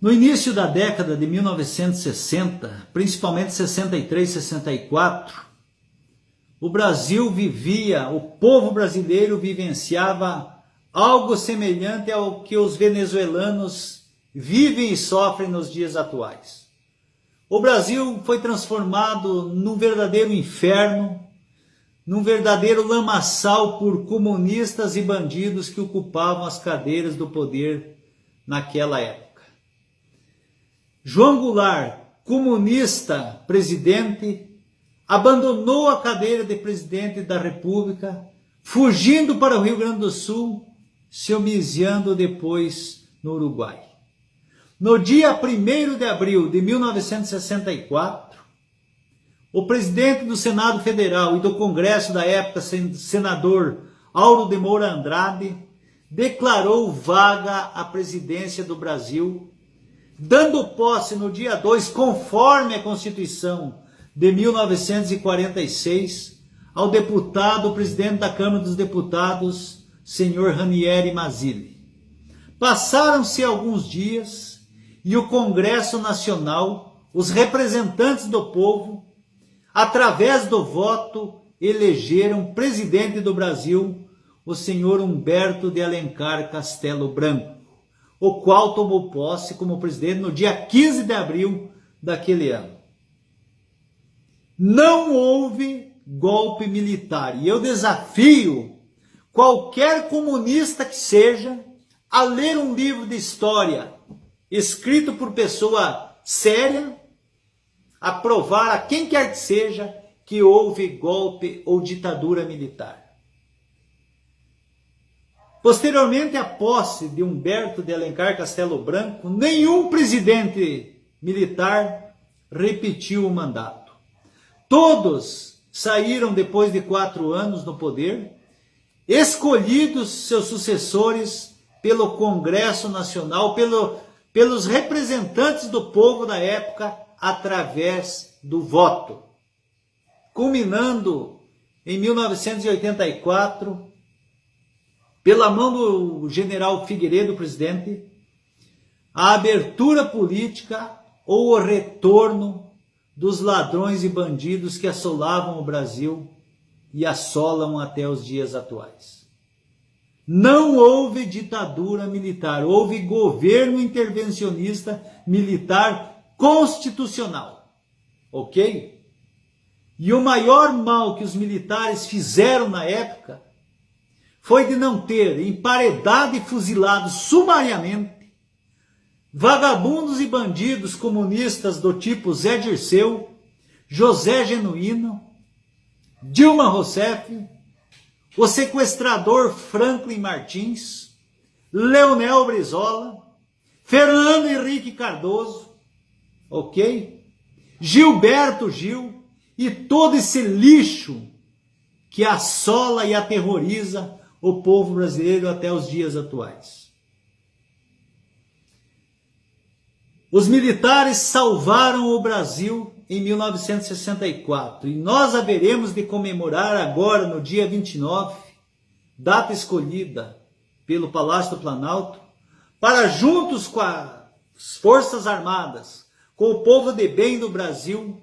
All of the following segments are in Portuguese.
No início da década de 1960, principalmente 63, 64, o Brasil vivia, o povo brasileiro vivenciava algo semelhante ao que os venezuelanos vivem e sofrem nos dias atuais. O Brasil foi transformado num verdadeiro inferno, num verdadeiro lamaçal por comunistas e bandidos que ocupavam as cadeiras do poder naquela época. João Goulart, comunista presidente, abandonou a cadeira de presidente da República, fugindo para o Rio Grande do Sul, se homiziando depois no Uruguai. No dia 1º de abril de 1964, o presidente do Senado Federal e do Congresso da época, senador Auro de Moura Andrade, declarou vaga a presidência do Brasil, dando posse no dia 2, conforme a Constituição de 1946, ao deputado, presidente da Câmara dos Deputados, senhor Ranieri Mazzilli. Passaram-se alguns dias e o Congresso Nacional, os representantes do povo, através do voto, elegeram presidente do Brasil, o senhor Humberto de Alencar Castelo Branco, o qual tomou posse como presidente no dia 15 de abril daquele ano. Não houve golpe militar, e eu desafio qualquer comunista que seja a ler um livro de história escrito por pessoa séria, a provar a quem quer que seja que houve golpe ou ditadura militar. Posteriormente à posse de Humberto de Alencar Castelo Branco, nenhum presidente militar repetiu o mandato. Todos saíram depois de 4 anos no poder, escolhidos seus sucessores pelo Congresso Nacional, pelos representantes do povo da época, através do voto. Culminando em 1984, pela mão do general Figueiredo, presidente, a abertura política ou o retorno dos ladrões e bandidos que assolavam o Brasil e assolam até os dias atuais. Não houve ditadura militar, houve governo intervencionista militar constitucional, ok? E o maior mal que os militares fizeram na época foi de não ter emparedado e fuzilado sumariamente vagabundos e bandidos comunistas do tipo Zé Dirceu, José Genuíno, Dilma Rousseff, o sequestrador Franklin Martins, Leonel Brizola, Fernando Henrique Cardoso, ok? Gilberto Gil e todo esse lixo que assola e aterroriza o povo brasileiro até os dias atuais. Os militares salvaram o Brasil em 1964 e nós haveremos de comemorar agora, no dia 29, data escolhida pelo Palácio do Planalto, para juntos com as Forças Armadas, com o povo de bem do Brasil,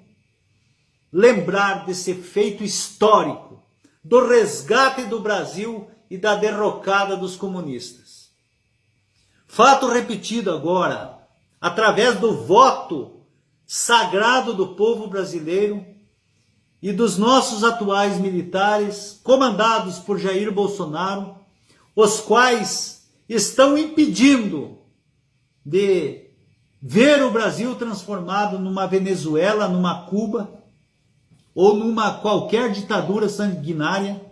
lembrar desse feito histórico, do resgate do Brasil e da derrocada dos comunistas. Fato repetido agora, através do voto sagrado do povo brasileiro e dos nossos atuais militares, comandados por Jair Bolsonaro, os quais estão impedindo de ver o Brasil transformado numa Venezuela, numa Cuba, ou numa qualquer ditadura sanguinária,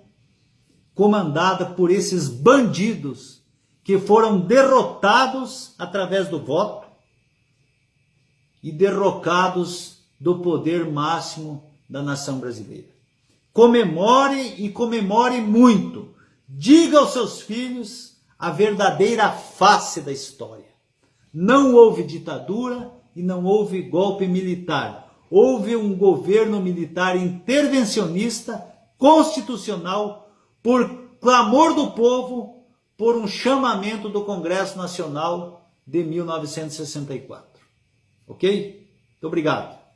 comandada por esses bandidos que foram derrotados através do voto e derrocados do poder máximo da nação brasileira. Comemore e comemore muito. Diga aos seus filhos a verdadeira face da história. Não houve ditadura e não houve golpe militar. Houve um governo militar intervencionista, constitucional, por clamor do povo, por um chamamento do Congresso Nacional de 1964. Ok? Muito obrigado.